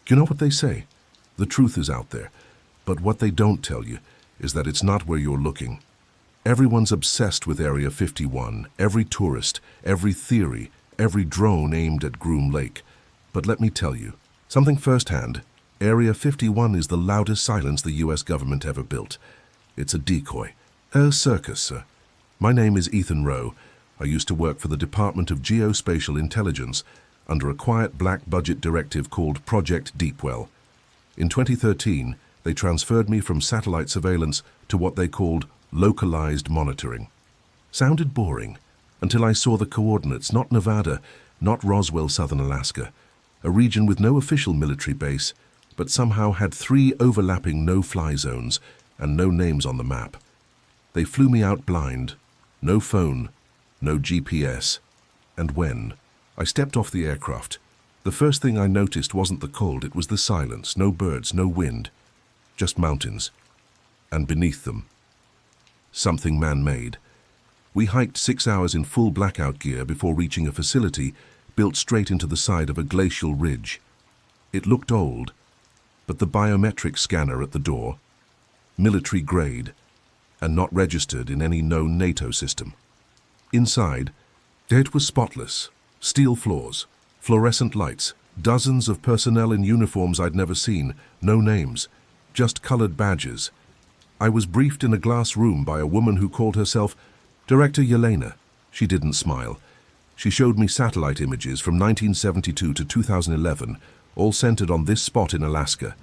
You know what they say? The truth is out there, but what they don't tell you is that it's not where you're looking. Everyone's obsessed with Area 51, every tourist, every theory, every drone aimed at Groom Lake. But let me tell you, something firsthand, Area 51 is the loudest silence the US government ever built. It's a decoy, a circus, sir. My name is Ethan Rowe. I used to work for the Department of Geospatial Intelligence under a quiet black budget directive called Project Deepwell. In 2013, they transferred me from satellite surveillance to what they called localized monitoring. Sounded boring until I saw the coordinates, not Nevada, not Roswell, southern Alaska, a region with no official military base, but somehow had 3 overlapping no-fly zones and no names on the map. They flew me out blind, no phone, no GPS, and when I stepped off the aircraft, the first thing I noticed wasn't the cold, it was the silence, no birds, no wind, just mountains, and beneath them, something man-made. We hiked 6 hours in full blackout gear before reaching a facility built straight into the side of a glacial ridge. It looked old, but the biometric scanner at the door, military grade, and not registered in any known NATO system. Inside, it was spotless. Steel floors, fluorescent lights, dozens of personnel in uniforms I'd never seen, no names, just colored badges. I was briefed in a glass room by a woman who called herself Director Yelena. She didn't smile. She showed me satellite images from 1972 to 2011, all centered on this spot in Alaska.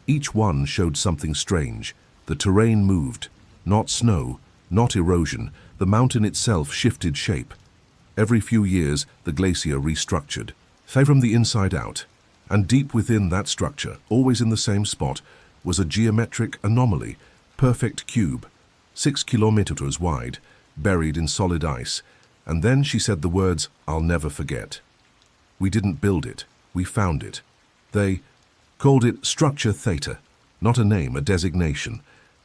Each one showed something strange. The terrain moved, not snow, not erosion. The mountain itself shifted shape. Every few years, the glacier restructured, from the inside out, and deep within that structure, always in the same spot, was a geometric anomaly, perfect cube, 6 kilometers wide, buried in solid ice. And then she said the words, "I'll never forget." We didn't build it, we found it. They called it Structure Theta, not a name, a designation,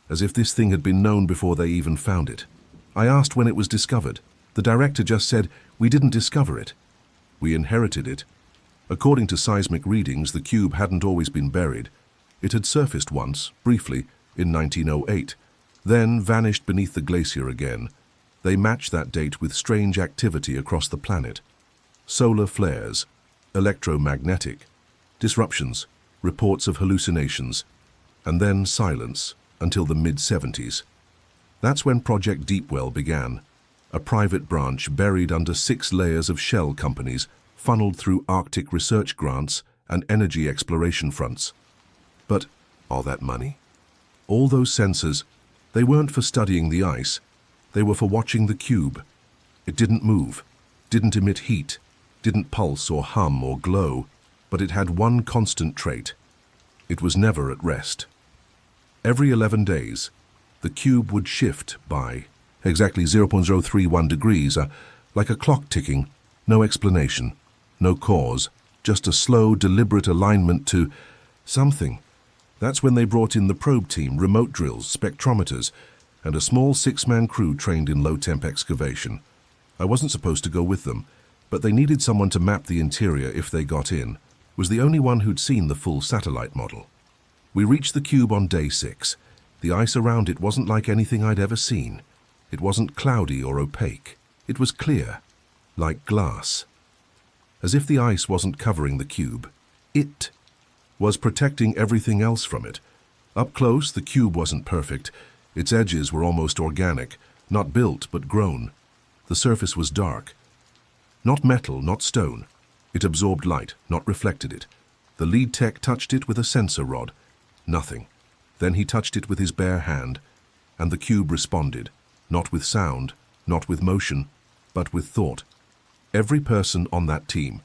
as if this thing had been known before they even found it. I asked when it was discovered. The director just said, "We didn't discover it. We inherited it." According to seismic readings, the cube hadn't always been buried. It had surfaced once, briefly, in 1908, then vanished beneath the glacier again. They matched that date with strange activity across the planet. Solar flares, electromagnetic, disruptions, reports of hallucinations, and then silence until the mid-70s. That's when Project Deepwell began. A private branch buried under 6 layers of shell companies funneled through Arctic research grants and energy exploration fronts. But all that money? All those sensors, they weren't for studying the ice. They were for watching the cube. It didn't move, didn't emit heat, didn't pulse or hum or glow, but it had one constant trait. It was never at rest. Every 11 days, the cube would shift by exactly 0.031 degrees, like a clock ticking, no explanation, no cause, just a slow, deliberate alignment to something. That's when they brought in the probe team, remote drills, spectrometers, and a small 6-man crew trained in low-temp excavation. I wasn't supposed to go with them, but they needed someone to map the interior if they got in. Was the only one who'd seen the full satellite model. We reached the cube on day 6. The ice around it wasn't like anything I'd ever seen. It wasn't cloudy or opaque. It was clear, like glass. As if the ice wasn't covering the cube. It was protecting everything else from it. Up close, the cube wasn't perfect. Its edges were almost organic, not built but grown. The surface was dark. Not metal, not stone. It absorbed light, not reflected it. The lead tech touched it with a sensor rod. Nothing. Then he touched it with his bare hand, and the cube responded. Not with sound, not with motion, but with thought. Every person on that team,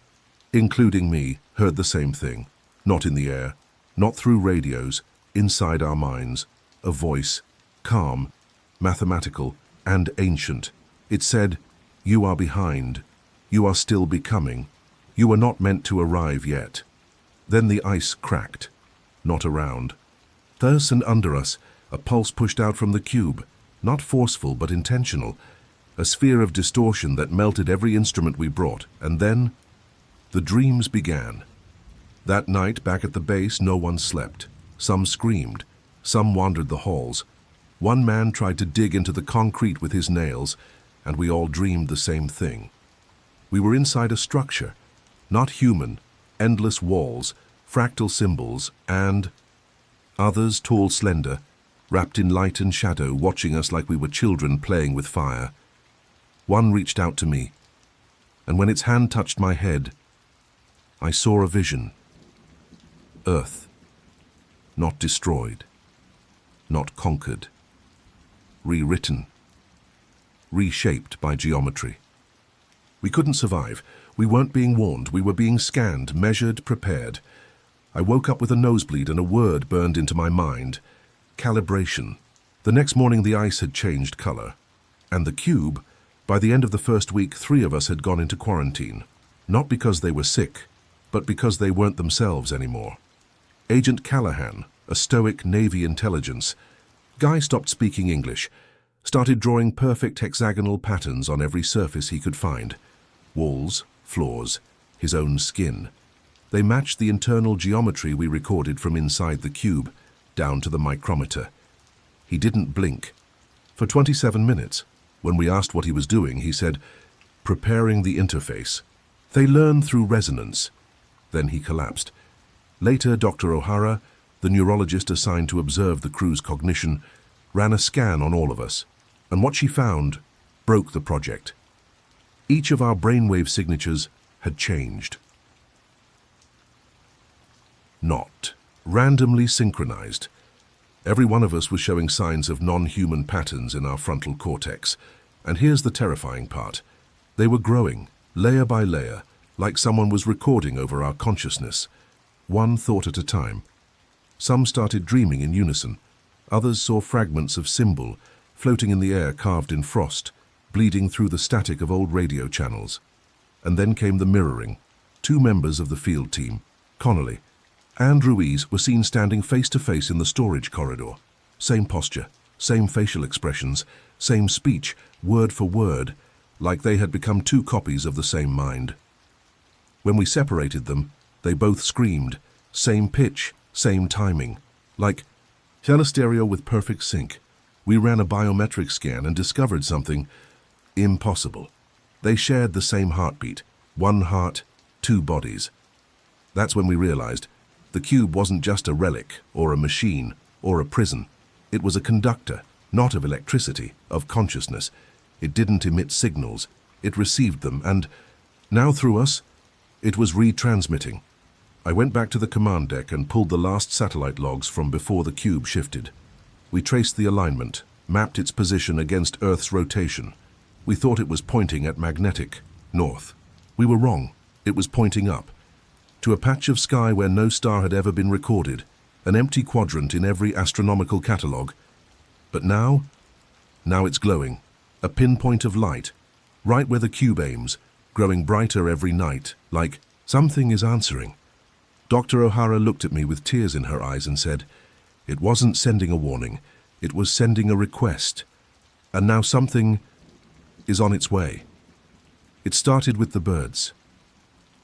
including me, heard the same thing. Not in the air, not through radios, inside our minds. A voice, calm, mathematical, and ancient. It said, "You are behind. You are still becoming. You are not meant to arrive yet." Then the ice cracked. Not around. Thus and under us, a pulse pushed out from the cube. Not forceful, but intentional. A sphere of distortion that melted every instrument we brought. And then, the dreams began. That night, back at the base, no one slept. Some screamed. Some wandered the halls. One man tried to dig into the concrete with his nails, and we all dreamed the same thing. We were inside a structure, not human, endless walls, fractal symbols, and others, tall, slender, wrapped in light and shadow, watching us like we were children playing with fire. One reached out to me, and when its hand touched my head, I saw a vision. Earth, not destroyed, not conquered, rewritten, reshaped by geometry. We couldn't survive. We weren't being warned. We were being scanned, measured, prepared. I woke up with a nosebleed and a word burned into my mind. Calibration. The next morning the ice had changed color. And the cube, by the end of the first week, 3 of us had gone into quarantine. Not because they were sick, but because they weren't themselves anymore. Agent Callahan, a stoic Navy intelligence, guy stopped speaking English, started drawing perfect hexagonal patterns on every surface he could find. Walls, floors, his own skin. They matched the internal geometry we recorded from inside the cube, down to the micrometer. He didn't blink. For 27 minutes, when we asked what he was doing, he said, "Preparing the interface. They learn through resonance." Then he collapsed. Later, Dr. O'Hara, the neurologist assigned to observe the crew's cognition, ran a scan on all of us, and what she found broke the project. Each of our brainwave signatures had changed. Not randomly synchronized. Every one of us was showing signs of non-human patterns in our frontal cortex. And here's the terrifying part. They were growing, layer by layer, like someone was recording over our consciousness, one thought at a time. Some started dreaming in unison. Others saw fragments of symbol floating in the air carved in frost, bleeding through the static of old radio channels. And then came the mirroring. 2 members of the field team, Connolly and Ruiz, were seen standing face to face in the storage corridor. Same posture, same facial expressions, same speech, word for word, like they had become 2 copies of the same mind. When we separated them, they both screamed, same pitch, same timing, like stereo with perfect sync. We ran a biometric scan and discovered something impossible. They shared the same heartbeat, 1 heart, 2 bodies. That's when we realized the cube wasn't just a relic or a machine or a prison. It was a conductor, not of electricity, of consciousness. It didn't emit signals. It received them, and now through us, it was retransmitting. I went back to the command deck and pulled the last satellite logs from before the cube shifted. We traced the alignment, mapped its position against Earth's rotation. We thought it was pointing at magnetic north. We were wrong. It was pointing up, to a patch of sky where no star had ever been recorded, an empty quadrant in every astronomical catalogue. But now it's glowing, a pinpoint of light, right where the cube aims, growing brighter every night, like something is answering. Dr. O'Hara looked at me with tears in her eyes and said, "It wasn't sending a warning, it was sending a request. And now something is on its way." It started with the birds.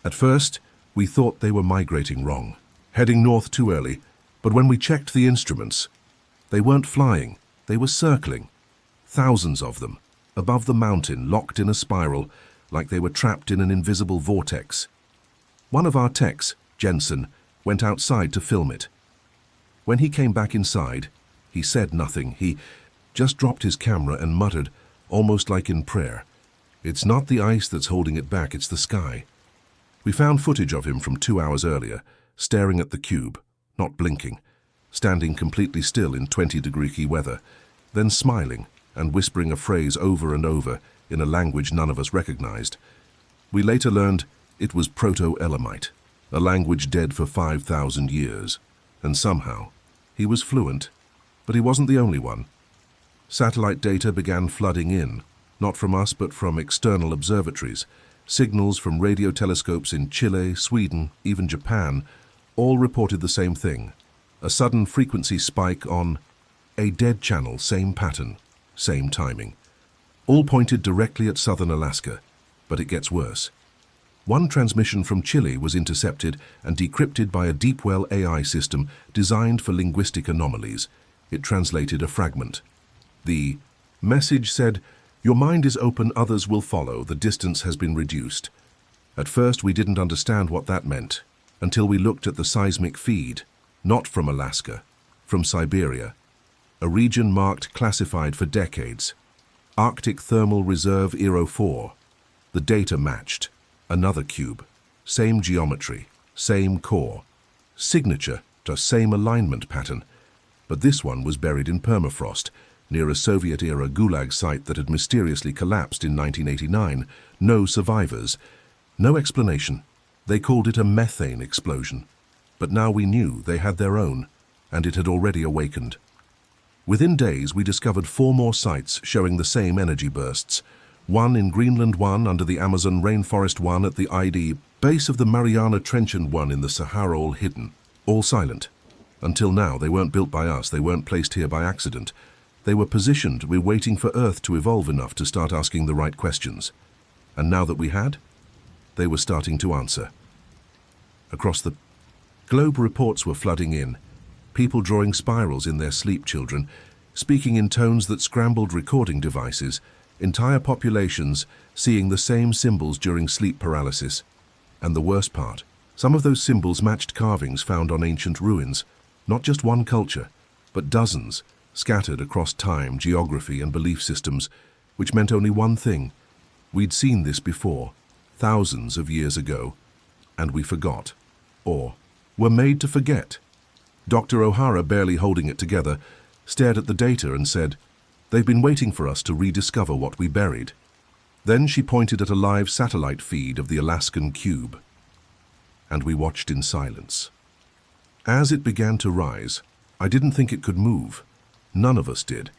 At first, we thought they were migrating wrong, heading north too early, but when we checked the instruments, they weren't flying, they were circling. Thousands of them, above the mountain, locked in a spiral, like they were trapped in an invisible vortex. One of our techs, Jensen, went outside to film it. When he came back inside, he said nothing. He just dropped his camera and muttered, almost like in prayer, "It's not the ice that's holding it back, it's the sky." We found footage of him from 2 hours earlier, staring at the cube, not blinking, standing completely still in 20-degree weather, then smiling and whispering a phrase over and over in a language none of us recognized. We later learned it was Proto-Elamite, a language dead for 5,000 years, and somehow he was fluent, but he wasn't the only one. Satellite data began flooding in, not from us but from external observatories. Signals from radio telescopes in Chile, Sweden, even Japan, all reported the same thing. A sudden frequency spike on a dead channel, same pattern, same timing. All pointed directly at southern Alaska, but it gets worse. One transmission from Chile was intercepted and decrypted by a deep-well AI system designed for linguistic anomalies. It translated a fragment. The message said, "Your mind is open, others will follow. The distance has been reduced." At first, we didn't understand what that meant, until we looked at the seismic feed, not from Alaska, from Siberia, a region marked classified for decades. Arctic Thermal Reserve ERO 4. The data matched. Another cube. Same geometry, same core. Signature, the same alignment pattern. But this one was buried in permafrost, near a Soviet-era Gulag site that had mysteriously collapsed in 1989. No survivors. No explanation. They called it a methane explosion. But now we knew they had their own, and it had already awakened. Within days, we discovered 4 more sites showing the same energy bursts. One in Greenland, one under the Amazon rainforest, one at the ID base of the Mariana Trench, and one in the Sahara, all hidden, all silent. Until now, they weren't built by us, they weren't placed here by accident. They were positioned, we're waiting for Earth to evolve enough to start asking the right questions. And now that we had, they were starting to answer. Across the globe, reports were flooding in. People drawing spirals in their sleep, children, speaking in tones that scrambled recording devices, entire populations seeing the same symbols during sleep paralysis. And the worst part, some of those symbols matched carvings found on ancient ruins. Not just one culture, but dozens, scattered across time, geography, and belief systems, which meant only one thing. We'd seen this before, thousands of years ago, and we forgot, or were made to forget. Dr. O'Hara, barely holding it together, stared at the data and said, "They've been waiting for us to rediscover what we buried." Then she pointed at a live satellite feed of the Alaskan cube, and we watched in silence. As it began to rise, I didn't think it could move. None of us did.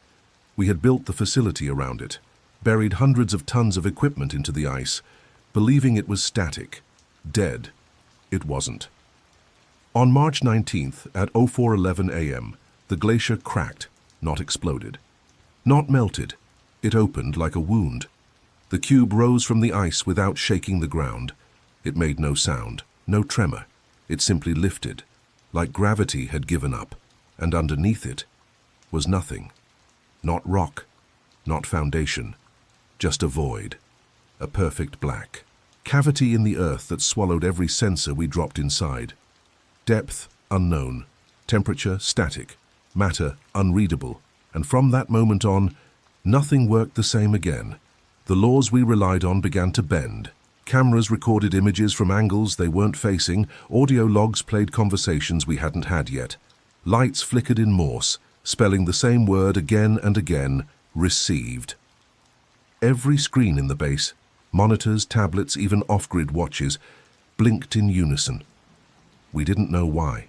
We had built the facility around it, buried hundreds of tons of equipment into the ice, believing it was static, dead. It wasn't. On March 19th at 04:11 a.m., the glacier cracked, not exploded. Not melted. It opened like a wound. The cube rose from the ice without shaking the ground. It made no sound, no tremor. It simply lifted, like gravity had given up, and underneath it was nothing. Not rock, not foundation, just a void, a perfect black cavity in the earth that swallowed every sensor we dropped inside. Depth unknown, temperature static, matter unreadable. And from that moment on, nothing worked the same again. The laws we relied on began to bend. Cameras recorded images from angles they weren't facing. Audio logs played conversations we hadn't had yet. Lights flickered in Morse, spelling the same word again and again, received. Every screen in the base, monitors, tablets, even off-grid watches, blinked in unison. We didn't know why.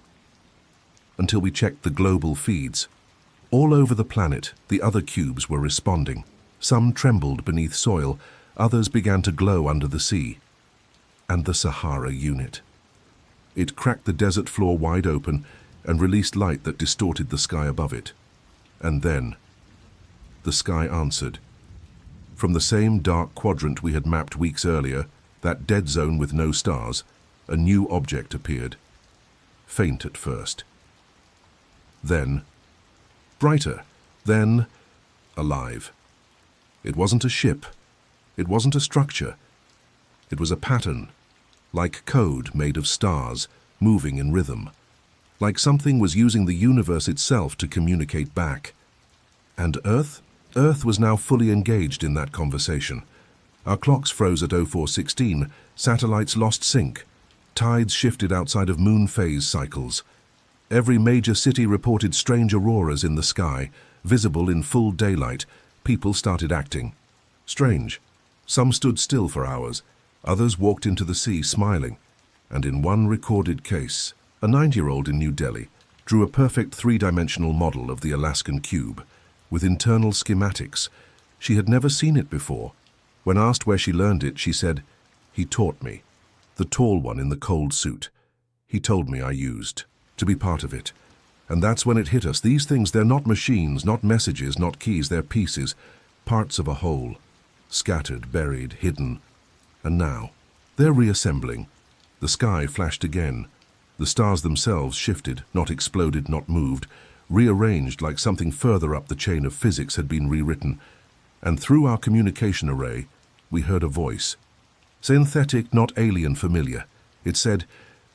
Until we checked the global feeds. All over the planet, the other cubes were responding. Some trembled beneath soil, others began to glow under the sea. And the Sahara unit. It cracked the desert floor wide open and released light that distorted the sky above it. And then, the sky answered. From the same dark quadrant we had mapped weeks earlier, that dead zone with no stars, a new object appeared. Faint at first. Then, brighter, then alive. It wasn't a ship. It wasn't a structure. It was a pattern, like code made of stars, moving in rhythm. Like something was using the universe itself to communicate back. And Earth? Earth was now fully engaged in that conversation. Our clocks froze at 04:16, satellites lost sync. Tides shifted outside of moon phase cycles. Every major city reported strange auroras in the sky, visible in full daylight. People started acting. Strange. Some stood still for hours. Others walked into the sea smiling. And in one recorded case, a 9-year-old in New Delhi drew a perfect 3-dimensional model of the Alaskan cube, with internal schematics. She had never seen it before. When asked where she learned it, she said, "He taught me. The tall one in the cold suit. He told me I used to be part of it." And that's when it hit us. These things, they're not machines, not messages, not keys. They're pieces, parts of a whole, scattered, buried, hidden. And now, They're reassembling. The sky flashed again. The stars themselves shifted, not exploded, not moved, rearranged like something further up the chain of physics had been rewritten. And through our communication array, we heard a voice. Synthetic, not alien, familiar. It said,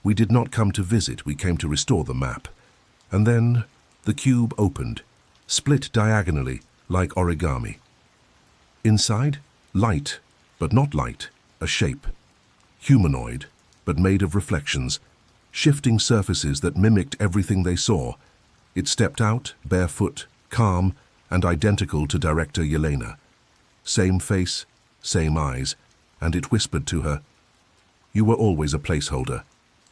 "We did not come to visit, we came to restore the map." And then the cube opened, split diagonally like origami. Inside, light, but not light, a shape. Humanoid, but made of reflections, shifting surfaces that mimicked everything they saw. It stepped out, barefoot, calm, and identical to Director Yelena. Same face, same eyes, and it whispered to her, "You were always a placeholder."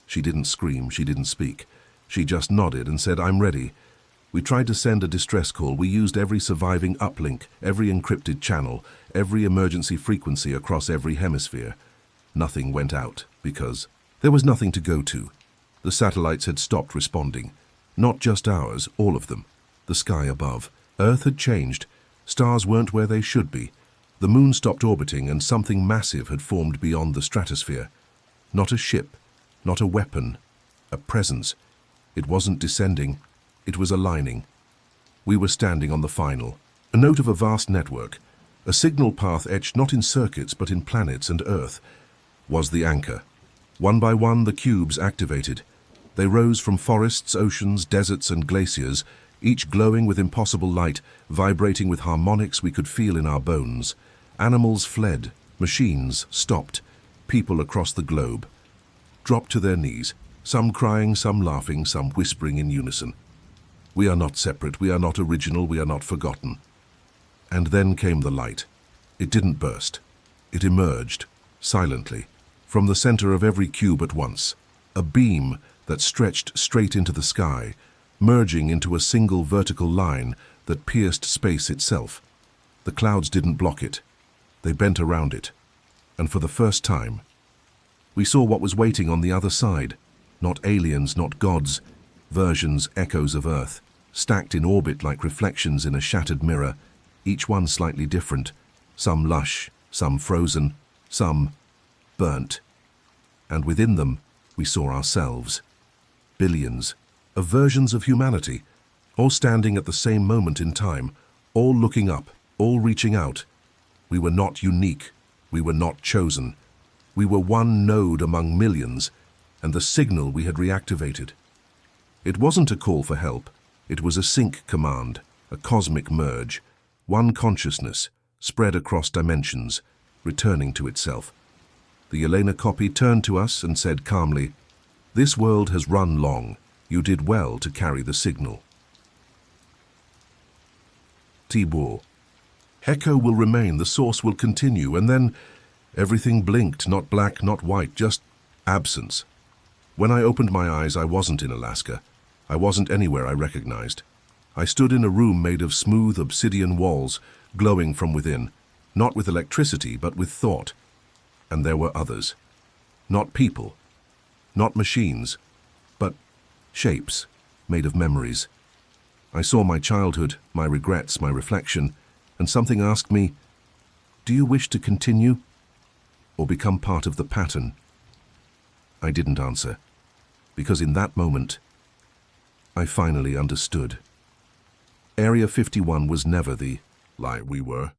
She didn't scream, she didn't speak. She just nodded and said, "I'm ready." We tried to send a distress call. We used every surviving uplink, every encrypted channel, every emergency frequency across every hemisphere. Nothing went out, because there was nothing to go to. The satellites had stopped responding. Not just ours, all of them. The sky above. Earth had changed. Stars weren't where they should be. The moon stopped orbiting and something massive had formed beyond the stratosphere. Not a ship, not a weapon, a presence. It wasn't descending, it was aligning. We were standing on the final, a note of a vast network. A signal path etched not in circuits but in planets and Earth was the anchor. One by one the cubes activated. They rose from forests, oceans, deserts and glaciers, each glowing with impossible light, vibrating with harmonics we could feel in our bones. Animals fled, machines stopped, people across the globe dropped to their knees, some crying, some laughing, some whispering in unison. We are not separate, we are not original, we are not forgotten. And then came the light. It didn't burst. It emerged, silently, from the center of every cube at once. A beam that stretched straight into the sky, merging into a single vertical line that pierced space itself. The clouds didn't block it. They bent around it. And for the first time, we saw what was waiting on the other side. Not aliens, not gods, versions, echoes of Earth, stacked in orbit like reflections in a shattered mirror, each one slightly different, some lush, some frozen, some burnt. And within them, we saw ourselves. Billions of versions of humanity, all standing at the same moment in time, all looking up, all reaching out. We were not unique, we were not chosen. We were one node among millions, and the signal we had reactivated. It wasn't a call for help, it was a sync command, a cosmic merge, one consciousness, spread across dimensions, returning to itself. The Yelena copy turned to us and said calmly, "This world has run long. You did well to carry the signal." Tibor. Echo will remain, the source will continue, and then everything blinked, not black, not white, just absence. When I opened my eyes, I wasn't in Alaska. I wasn't anywhere I recognized. I stood in a room made of smooth obsidian walls, glowing from within, not with electricity, but with thought. And there were others. Not people, not machines, but shapes made of memories. I saw my childhood, my regrets, my reflection, and something asked me, "Do you wish to continue or become part of the pattern?" I didn't answer, because in that moment, I finally understood. Area 51 was never the lie we were.